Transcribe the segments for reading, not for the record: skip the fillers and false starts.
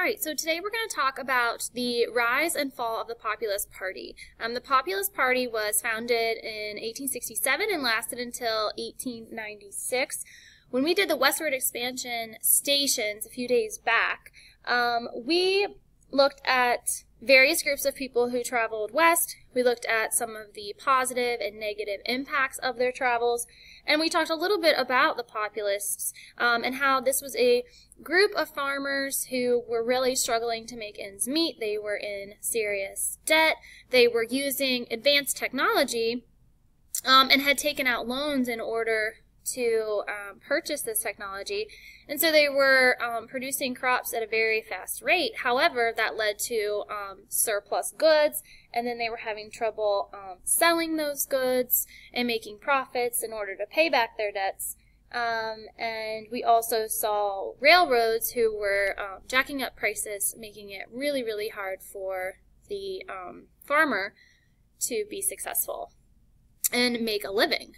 Alright, so today we're going to talk about the rise and fall of the Populist Party. The Populist Party was founded in 1867 and lasted until 1896. When we did the westward expansion stations a few days back, we looked at various groups of people who traveled west. We looked at some of the positive and negative impacts of their travels, and we talked a little bit about the Populists and how this was a group of farmers who were really struggling to make ends meet. They were in serious debt. They were using advanced technology and had taken out loans in order to purchase this technology, and so they were producing crops at a very fast rate. However, that led to surplus goods, and then they were having trouble selling those goods and making profits in order to pay back their debts. And we also saw railroads who were jacking up prices, making it really, really hard for the farmer to be successful and make a living.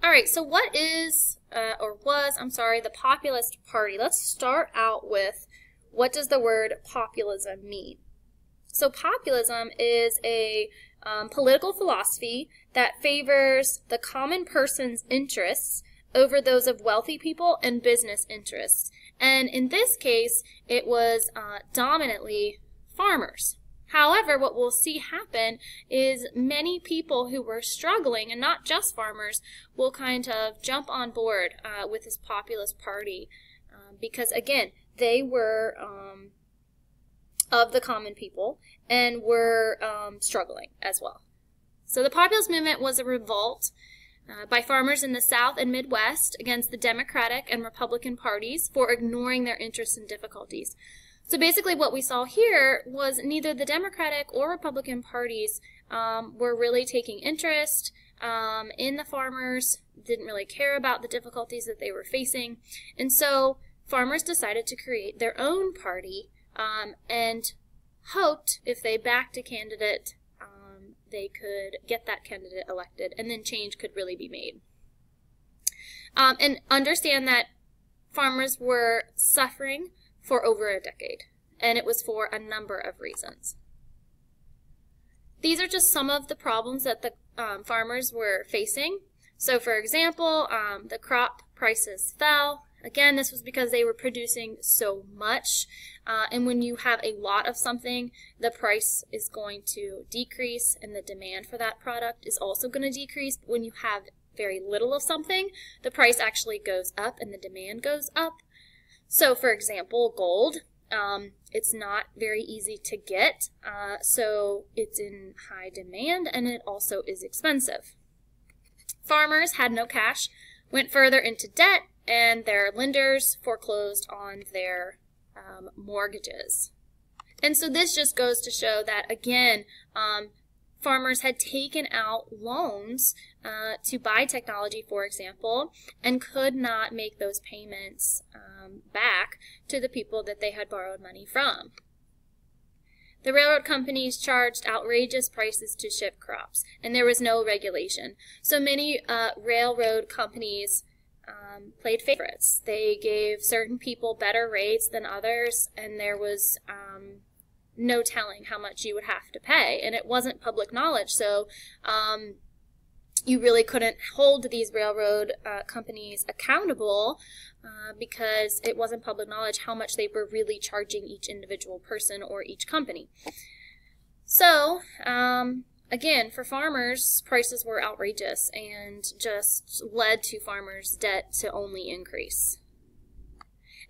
Alright, so what is, the Populist Party? Let's start out with, what does the word populism mean? So populism is a political philosophy that favors the common person's interests over those of wealthy people and business interests. And in this case, it was dominantly farmers. However, what we'll see happen is many people who were struggling, and not just farmers, will kind of jump on board with this Populist Party because, again, they were of the common people and were struggling as well. So the Populist movement was a revolt by farmers in the South and Midwest against the Democratic and Republican parties for ignoring their interests and difficulties. So basically what we saw here was neither the Democratic or Republican parties were really taking interest in the farmers, didn't really care about the difficulties that they were facing, and so farmers decided to create their own party and hoped if they backed a candidate, they could get that candidate elected, and then change could really be made. And understand that farmers were suffering for over a decade, and it was for a number of reasons. These are just some of the problems that the farmers were facing. So for example, the crop prices fell. Again, this was because they were producing so much, and when you have a lot of something, the price is going to decrease, and the demand for that product is also going to decrease. When you have very little of something, the price actually goes up and the demand goes up. So, for example, gold, it's not very easy to get, so it's in high demand, and it also is expensive. Farmers had no cash, went further into debt, and their lenders foreclosed on their mortgages. And so this just goes to show that, again, farmers had taken out loans to buy technology, for example, and could not make those payments back to the people that they had borrowed money from. The railroad companies charged outrageous prices to ship crops, and there was no regulation. So many railroad companies played favorites. They gave certain people better rates than others, and there was no telling how much you would have to pay, and it wasn't public knowledge, so you really couldn't hold these railroad companies accountable because it wasn't public knowledge how much they were really charging each individual person or each company. So again, for farmers, prices were outrageous and just led to farmers' debt to only increase.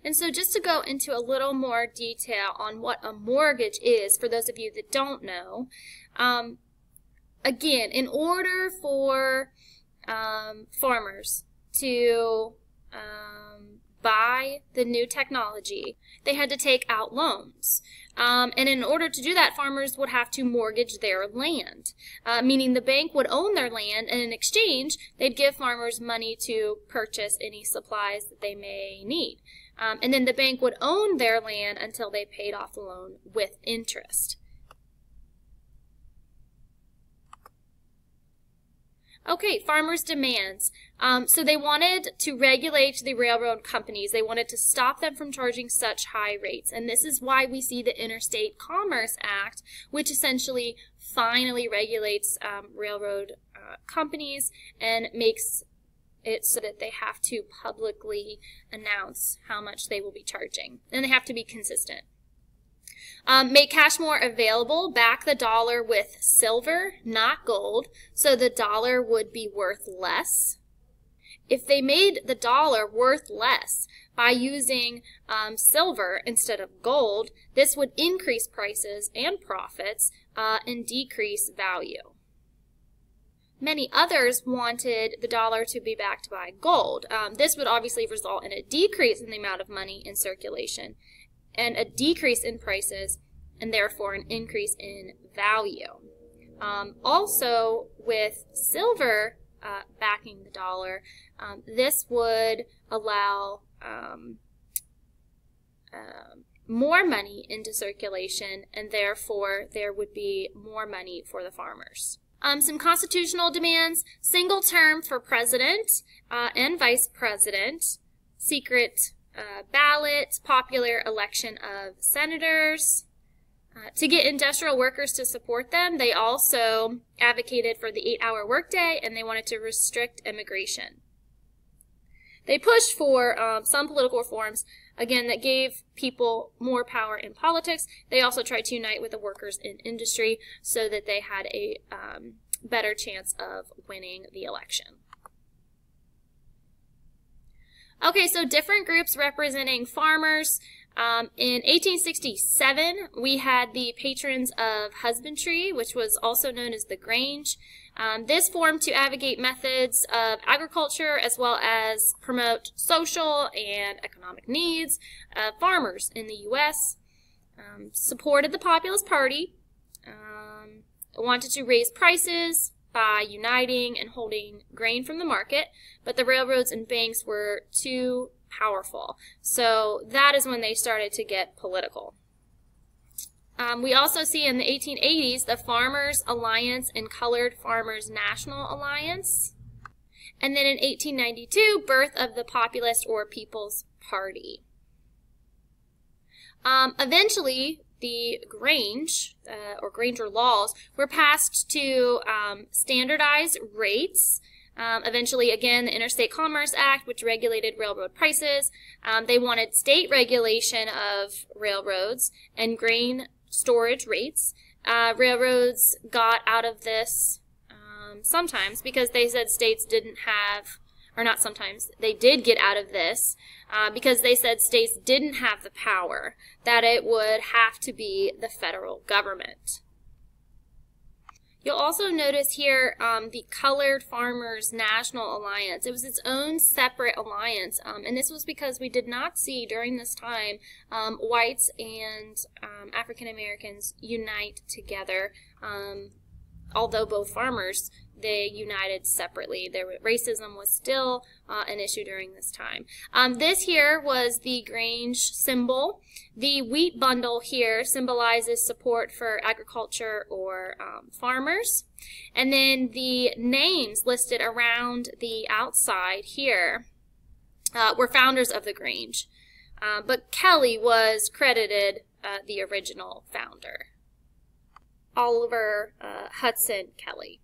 And so just to go into a little more detail on what a mortgage is, for those of you that don't know, again, in order for farmers to buy the new technology, they had to take out loans. And in order to do that, farmers would have to mortgage their land, meaning the bank would own their land, and in exchange, they'd give farmers money to purchase any supplies that they may need. And then the bank would own their land until they paid off the loan with interest. Okay, farmers' demands. So they wanted to regulate the railroad companies. They wanted to stop them from charging such high rates. And this is why we see the Interstate Commerce Act, which essentially finally regulates railroad companies and makes it so that they have to publicly announce how much they will be charging. And they have to be consistent. Make cash more available, back the dollar with silver, not gold, so the dollar would be worth less. If they made the dollar worth less by using silver instead of gold, this would increase prices and profits and decrease value. Many others wanted the dollar to be backed by gold. This would obviously result in a decrease in the amount of money in circulation and a decrease in prices, and therefore an increase in value. Also, with silver backing the dollar, this would allow more money into circulation, and therefore there would be more money for the farmers. Some constitutional demands: single term for president and vice president, secret ballot, popular election of senators. To get industrial workers to support them, they also advocated for the 8-hour workday, and they wanted to restrict immigration. They pushed for some political reforms, again, that gave people more power in politics. They also tried to unite with the workers in industry so that they had a better chance of winning the election. Okay, so different groups representing farmers. In 1867, we had the Patrons of Husbandry, which was also known as the Grange. This formed to advocate methods of agriculture as well as promote social and economic needs of farmers in the U.S. Supported the Populist Party, wanted to raise prices by uniting and holding grain from the market, but the railroads and banks were too powerful. So that is when they started to get political. We also see in the 1880s the Farmers Alliance and Colored Farmers National Alliance. And then in 1892, birth of the Populist or People's Party. Eventually, the Grange, or Granger laws, were passed to standardize rates. Eventually, again, the Interstate Commerce Act, which regulated railroad prices. They wanted state regulation of railroads and grain storage rates. Railroads got out of this sometimes because they said states didn't have, or not sometimes, they did get out of this because they said states didn't have the power, that it would have to be the federal government. You'll also notice here the Colored Farmers National Alliance. It was its own separate alliance, and this was because we did not see during this time whites and African Americans unite together. Although both farmers, they united separately. Racism was still an issue during this time. This here was the Grange symbol. The wheat bundle here symbolizes support for agriculture or farmers. And then the names listed around the outside here were founders of the Grange. But Kelly was credited the original founder. Oliver Hudson Kelly.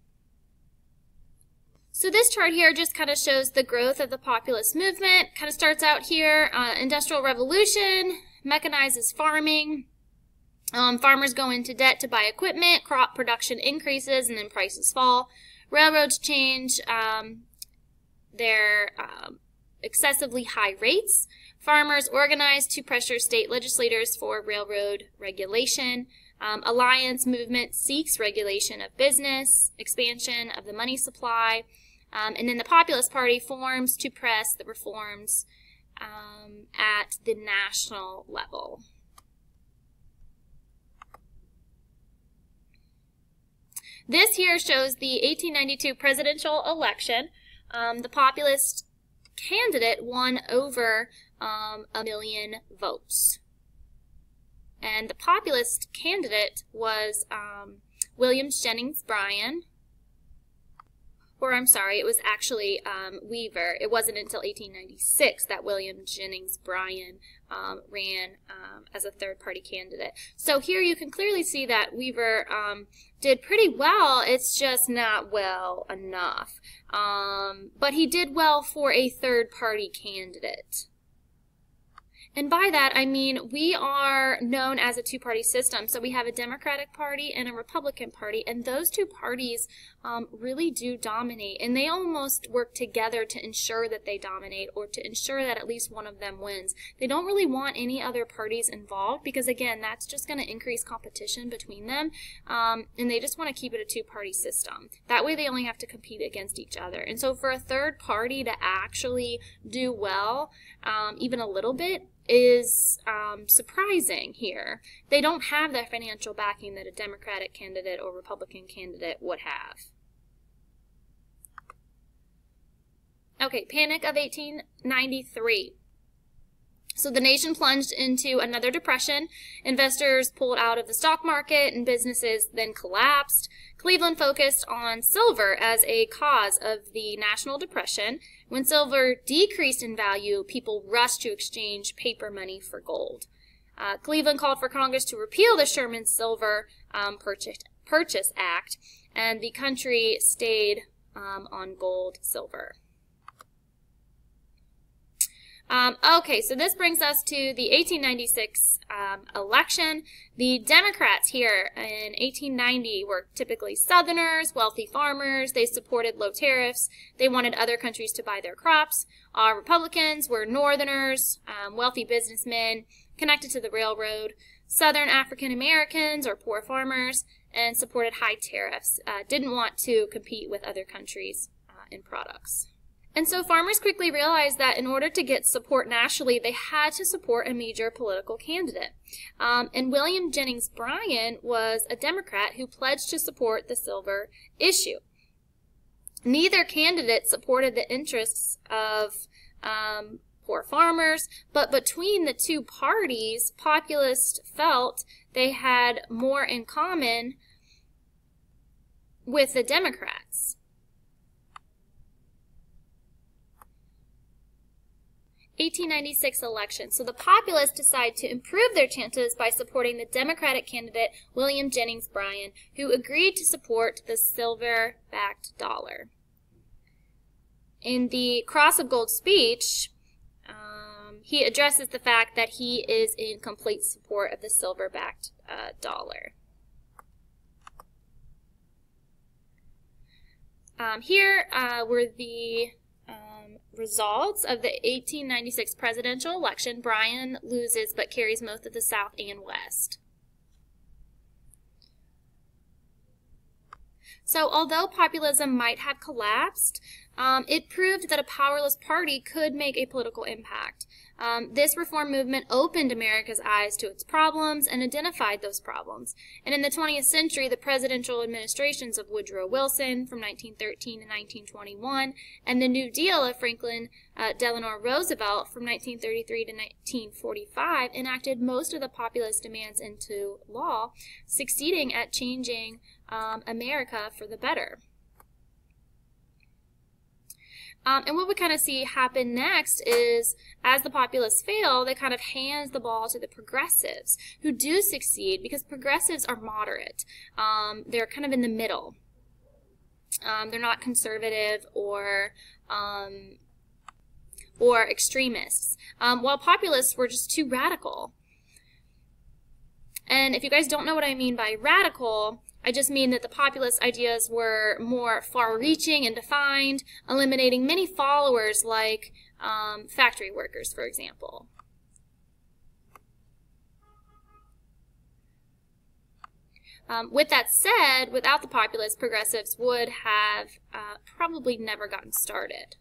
So this chart here just kind of shows the growth of the populist movement. Kind of starts out here, Industrial Revolution, mechanizes farming. Farmers go into debt to buy equipment, crop production increases, and then prices fall. Railroads change their excessively high rates. Farmers organize to pressure state legislators for railroad regulation. Alliance movement seeks regulation of business, expansion of the money supply, and then the Populist Party forms to press the reforms at the national level. This here shows the 1892 presidential election. The Populist candidate won over 1 million votes. And the Populist candidate was William Jennings Bryan. or I'm sorry, it was actually Weaver. It wasn't until 1896 that William Jennings Bryan ran as a third-party candidate. So here you can clearly see that Weaver did pretty well. It's just not well enough. But he did well for a third-party candidate. And by that, I mean we are known as a two-party system. So we have a Democratic Party and a Republican Party, and those two parties really do dominate. And they almost work together to ensure that they dominate, or to ensure that at least one of them wins. They don't really want any other parties involved because, again, that's just going to increase competition between them. And they just want to keep it a two-party system. That way they only have to compete against each other. And so for a third party to actually do well, even a little bit, is surprising here. They don't have that financial backing that a Democratic candidate or Republican candidate would have. Okay, Panic of 1893. So the nation plunged into another depression. Investors pulled out of the stock market and businesses then collapsed. Cleveland focused on silver as a cause of the national depression. When silver decreased in value, people rushed to exchange paper money for gold. Cleveland called for Congress to repeal the Sherman Silver Purchase Act, and the country stayed on gold, silver. Okay, so this brings us to the 1896 election. The Democrats here in 1890 were typically Southerners, wealthy farmers. They supported low tariffs. They wanted other countries to buy their crops. Republicans were Northerners, wealthy businessmen connected to the railroad. Southern African Americans or poor farmers, and supported high tariffs. Didn't want to compete with other countries in products. And so farmers quickly realized that in order to get support nationally, they had to support a major political candidate. And William Jennings Bryan was a Democrat who pledged to support the silver issue. Neither candidate supported the interests of poor farmers, but between the two parties, Populists felt they had more in common with the Democrats. 1896 election. So the Populists decide to improve their chances by supporting the Democratic candidate William Jennings Bryan, who agreed to support the silver-backed dollar. In the Cross of Gold speech, he addresses the fact that he is in complete support of the silver-backed dollar. Here were the results of the 1896 presidential election. Bryan loses but carries most of the South and West. So although populism might have collapsed, it proved that a powerless party could make a political impact. This reform movement opened America's eyes to its problems and identified those problems. And in the 20th century, the presidential administrations of Woodrow Wilson from 1913 to 1921 and the New Deal of Franklin Delano Roosevelt from 1933 to 1945 enacted most of the populist demands into law, succeeding at changing America for the better. And what we kind of see happen next is, as the populists fail, they kind of hand the ball to the progressives, who do succeed because progressives are moderate. They're kind of in the middle. They're not conservative or extremists, while populists were just too radical. And if you guys don't know what I mean by radical, I just mean that the populist ideas were more far-reaching and defined, eliminating many followers like factory workers, for example. With that said, without the populists, progressives would have probably never gotten started.